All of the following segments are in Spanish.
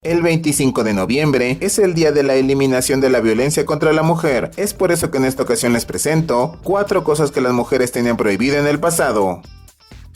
El 25 de noviembre es el día de la eliminación de la violencia contra la mujer. Es por eso que en esta ocasión les presento 4 cosas que las mujeres tenían prohibido en el pasado.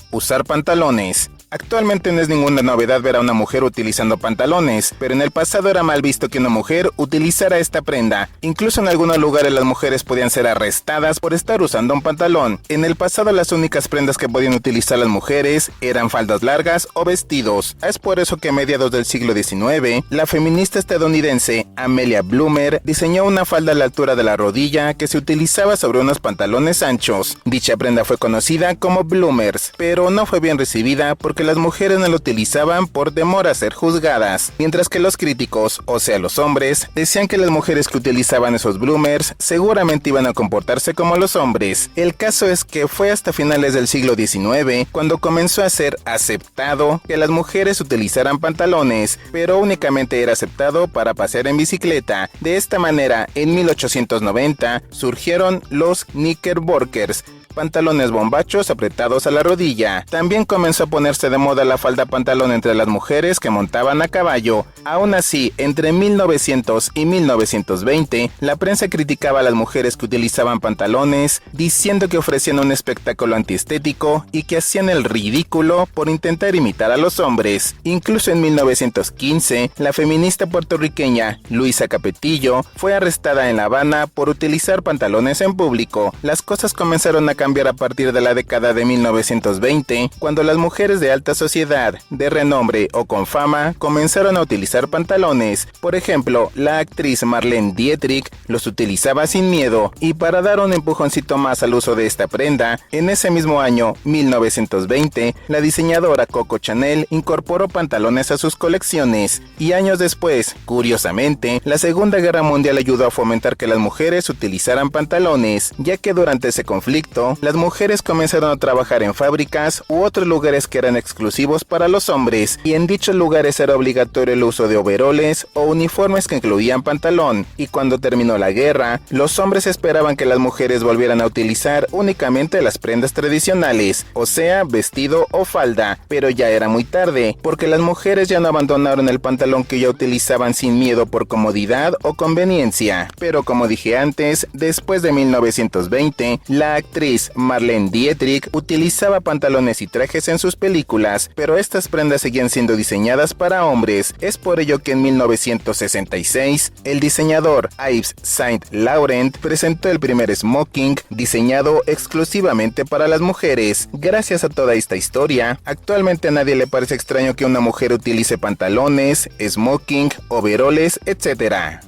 Usar pantalones. Actualmente no es ninguna novedad ver a una mujer utilizando pantalones, pero en el pasado era mal visto que una mujer utilizara esta prenda. Incluso en algunos lugares las mujeres podían ser arrestadas por estar usando un pantalón. En el pasado las únicas prendas que podían utilizar las mujeres eran faldas largas o vestidos. Es por eso que a mediados del siglo XIX, la feminista estadounidense Amelia Bloomer diseñó una falda a la altura de la rodilla que se utilizaba sobre unos pantalones anchos. Dicha prenda fue conocida como bloomers, pero no fue bien recibida porque las mujeres no lo utilizaban por temor a ser juzgadas, mientras que los críticos, o sea los hombres, decían que las mujeres que utilizaban esos bloomers seguramente iban a comportarse como los hombres. El caso es que fue hasta finales del siglo XIX cuando comenzó a ser aceptado que las mujeres utilizaran pantalones, pero únicamente era aceptado para pasear en bicicleta. De esta manera, en 1890 surgieron los knickerbockers, pantalones bombachos apretados a la rodilla. También comenzó a ponerse de moda la falda pantalón entre las mujeres que montaban a caballo. Aún así, entre 1900 y 1920, la prensa criticaba a las mujeres que utilizaban pantalones, diciendo que ofrecían un espectáculo antiestético y que hacían el ridículo por intentar imitar a los hombres. Incluso en 1915, la feminista puertorriqueña Luisa Capetillo fue arrestada en La Habana por utilizar pantalones en público. Las cosas comenzaron a cambiar a partir de la década de 1920, cuando las mujeres de alta sociedad, de renombre o con fama, comenzaron a utilizar pantalones. Por ejemplo, la actriz Marlene Dietrich los utilizaba sin miedo, y para dar un empujoncito más al uso de esta prenda, en ese mismo año, 1920, la diseñadora Coco Chanel incorporó pantalones a sus colecciones, y años después, curiosamente, la Segunda Guerra Mundial ayudó a fomentar que las mujeres utilizaran pantalones, ya que durante ese conflicto, las mujeres comenzaron a trabajar en fábricas u otros lugares que eran exclusivos para los hombres, y en dichos lugares era obligatorio el uso de overoles o uniformes que incluían pantalón, y cuando terminó la guerra, los hombres esperaban que las mujeres volvieran a utilizar únicamente las prendas tradicionales, o sea, vestido o falda, pero ya era muy tarde, porque las mujeres ya no abandonaron el pantalón que ya utilizaban sin miedo por comodidad o conveniencia. Pero como dije antes, después de 1920, la actriz Marlene Dietrich utilizaba pantalones y trajes en sus películas, pero estas prendas seguían siendo diseñadas para hombres. Es por ello que en 1966, el diseñador Yves Saint Laurent presentó el primer smoking diseñado exclusivamente para las mujeres. Gracias a toda esta historia, actualmente a nadie le parece extraño que una mujer utilice pantalones, smoking, overoles, etc.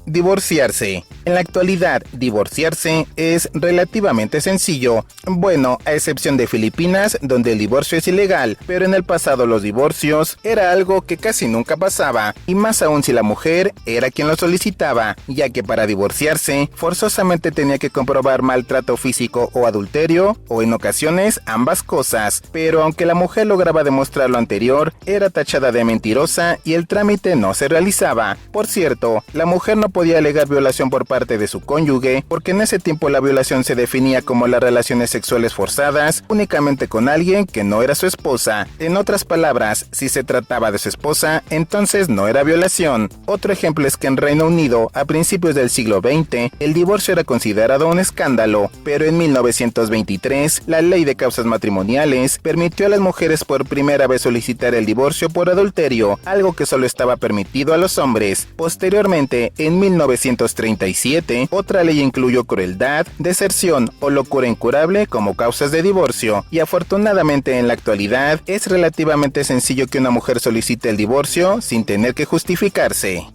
Divorciarse. En la actualidad, divorciarse es relativamente sencillo. Bueno, a excepción de Filipinas, donde el divorcio es ilegal, pero en el pasado los divorcios era algo que casi nunca pasaba, y más aún si la mujer era quien lo solicitaba, ya que para divorciarse, forzosamente tenía que comprobar maltrato físico o adulterio, o en ocasiones ambas cosas, pero aunque la mujer lograba demostrar lo anterior, era tachada de mentirosa y el trámite no se realizaba. Por cierto, la mujer no podía alegar violación por parte de su cónyuge, porque en ese tiempo la violación se definía como las relaciones sexuales forzadas únicamente con alguien que no era su esposa. En otras palabras, si se trataba de su esposa, entonces no era violación. Otro ejemplo es que en Reino Unido, a principios del siglo XX, el divorcio era considerado un escándalo, pero en 1923, la ley de causas matrimoniales permitió a las mujeres por primera vez solicitar el divorcio por adulterio, algo que solo estaba permitido a los hombres. Posteriormente, en 1937, otra ley incluyó crueldad, deserción o locura incurable como causas de divorcio, y afortunadamente en la actualidad es relativamente sencillo que una mujer solicite el divorcio sin tener que justificarse.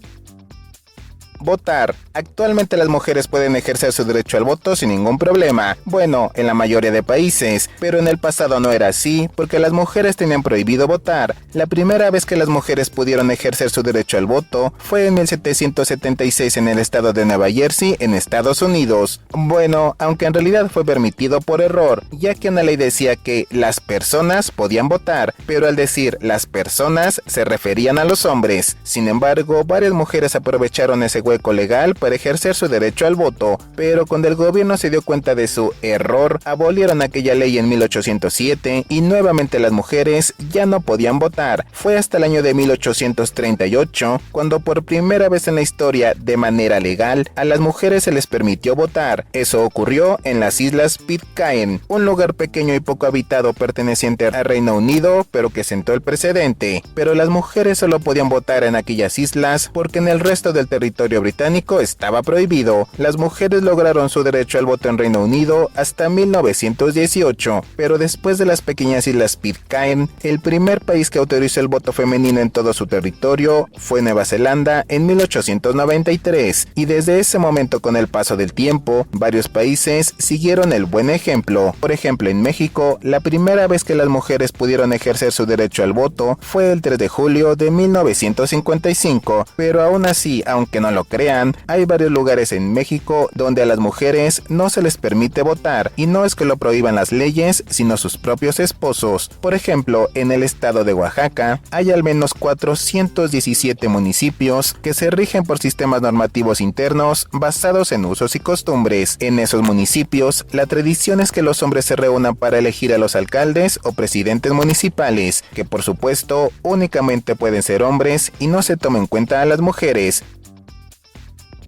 Votar. Actualmente las mujeres pueden ejercer su derecho al voto sin ningún problema. Bueno, en la mayoría de países, pero en el pasado no era así, porque las mujeres tenían prohibido votar. La primera vez que las mujeres pudieron ejercer su derecho al voto fue en 1776 en el estado de Nueva Jersey, en Estados Unidos. Bueno, aunque en realidad fue permitido por error, ya que una ley decía que las personas podían votar, pero al decir las personas se referían a los hombres. Sin embargo, varias mujeres aprovecharon ese hueco legal para ejercer su derecho al voto, pero cuando el gobierno se dio cuenta de su error, abolieron aquella ley en 1807 y nuevamente las mujeres ya no podían votar. Fue hasta el año de 1838 cuando por primera vez en la historia, de manera legal, a las mujeres se les permitió votar. Eso ocurrió en las Islas Pitcairn, un lugar pequeño y poco habitado perteneciente al Reino Unido, pero que sentó el precedente. Pero las mujeres solo podían votar en aquellas islas porque en el resto del territorio británico estaba prohibido. Las mujeres lograron su derecho al voto en Reino Unido hasta 1918, pero después de las pequeñas Islas Pitcairn, el primer país que autorizó el voto femenino en todo su territorio fue Nueva Zelanda en 1893, y desde ese momento, con el paso del tiempo, varios países siguieron el buen ejemplo. Por ejemplo, en México, la primera vez que las mujeres pudieron ejercer su derecho al voto fue el 3 de julio de 1955, pero aún así, aunque no lo crean, hay varios lugares en México donde a las mujeres no se les permite votar, y no es que lo prohíban las leyes, sino sus propios esposos. Por ejemplo, en el estado de Oaxaca, hay al menos 417 municipios que se rigen por sistemas normativos internos basados en usos y costumbres. En esos municipios, la tradición es que los hombres se reúnan para elegir a los alcaldes o presidentes municipales, que por supuesto únicamente pueden ser hombres y no se toma en cuenta a las mujeres.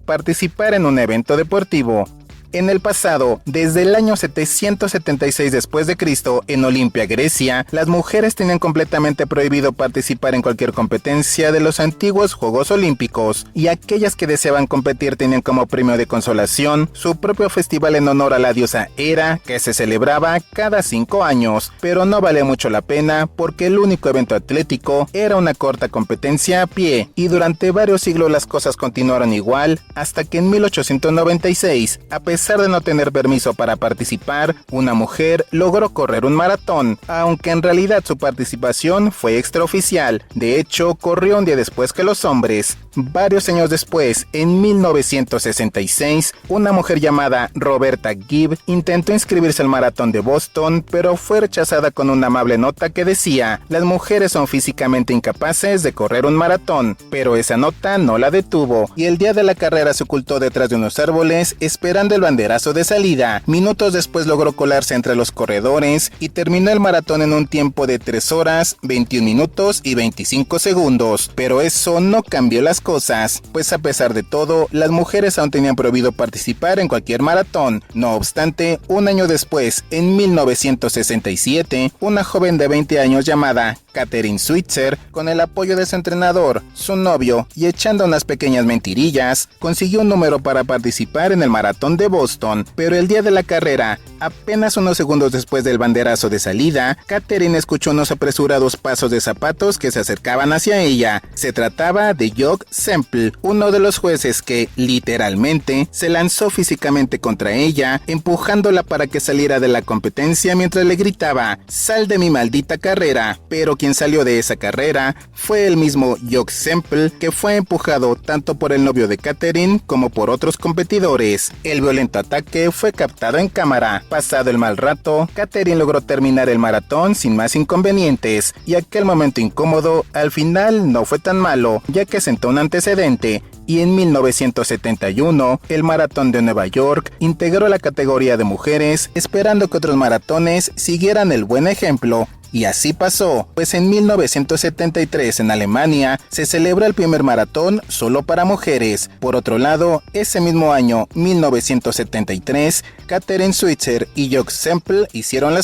Participar en un evento deportivo. En el pasado, desde el año 776 después de Cristo, en Olimpia, Grecia, las mujeres tenían completamente prohibido participar en cualquier competencia de los antiguos Juegos Olímpicos, y aquellas que deseaban competir tenían como premio de consolación su propio festival en honor a la diosa Hera, que se celebraba cada 5 años, pero no valía mucho la pena porque el único evento atlético era una corta competencia a pie, y durante varios siglos las cosas continuaron igual, hasta que en 1896, a pesar de no tener permiso para participar, una mujer logró correr un maratón, aunque en realidad su participación fue extraoficial. De hecho, corrió un día después que los hombres. Varios años después, en 1966, una mujer llamada Roberta Gibb intentó inscribirse al maratón de Boston, pero fue rechazada con una amable nota que decía: las mujeres son físicamente incapaces de correr un maratón, pero esa nota no la detuvo, y el día de la carrera se ocultó detrás de unos árboles esperando el banderazo de salida. Minutos después logró colarse entre los corredores y terminó el maratón en un tiempo de 3 horas, 21 minutos y 25 segundos. Pero eso no cambió las cosas, pues a pesar de todo, las mujeres aún tenían prohibido participar en cualquier maratón. No obstante, un año después, en 1967, una joven de 20 años llamada Katherine Switzer, con el apoyo de su entrenador, su novio y echando unas pequeñas mentirillas, consiguió un número para participar en el maratón de Boston. Pero el día de la carrera, apenas unos segundos después del banderazo de salida, Katherine escuchó unos apresurados pasos de zapatos que se acercaban hacia ella. Se trataba de Jock Semple, uno de los jueces que, literalmente, se lanzó físicamente contra ella, empujándola para que saliera de la competencia mientras le gritaba: «¡Sal de mi maldita carrera!». Pero quien salió de esa carrera fue el mismo Jock Semple, que fue empujado tanto por el novio de Katherine como por otros competidores. El violento ataque fue captado en cámara. Pasado el mal rato, Katherine logró terminar el maratón sin más inconvenientes, y aquel momento incómodo al final no fue tan malo, ya que sentó un antecedente. Y en 1971, el Maratón de Nueva York integró la categoría de mujeres, esperando que otros maratones siguieran el buen ejemplo. Y así pasó, pues en 1973 en Alemania se celebró el primer maratón solo para mujeres. Por otro lado, ese mismo año, 1973, Katherine Switzer y Jock Semple hicieron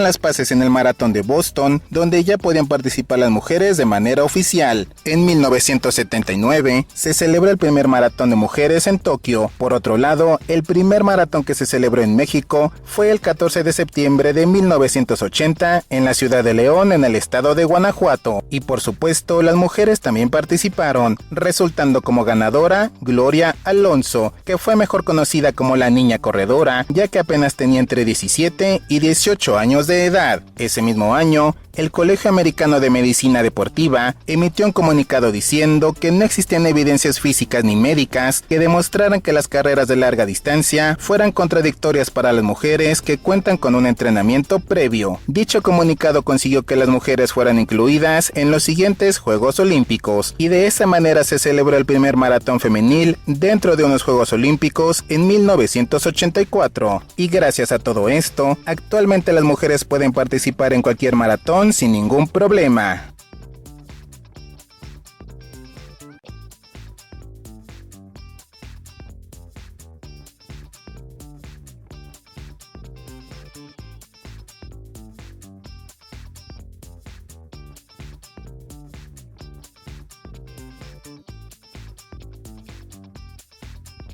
las paces en el maratón de Boston, donde ya podían participar las mujeres de manera oficial. En 1979 se celebró el primer maratón de mujeres en Tokio. Por otro lado, el primer maratón que se celebró en México fue el 14 de septiembre de 1980 en la ciudad de León, en el estado de Guanajuato, y por supuesto las mujeres también participaron, resultando como ganadora Gloria Alonso, que fue mejor conocida como la Niña Corredora, ya que apenas tenía entre 17 y 18 años de edad. Ese mismo año, el Colegio Americano de Medicina Deportiva emitió un comunicado comunicado diciendo que no existían evidencias físicas ni médicas que demostraran que las carreras de larga distancia fueran contradictorias para las mujeres que cuentan con un entrenamiento previo. Dicho comunicado consiguió que las mujeres fueran incluidas en los siguientes Juegos Olímpicos, y de esa manera se celebró el primer maratón femenil dentro de unos Juegos Olímpicos en 1984. Y gracias a todo esto, actualmente las mujeres pueden participar en cualquier maratón sin ningún problema.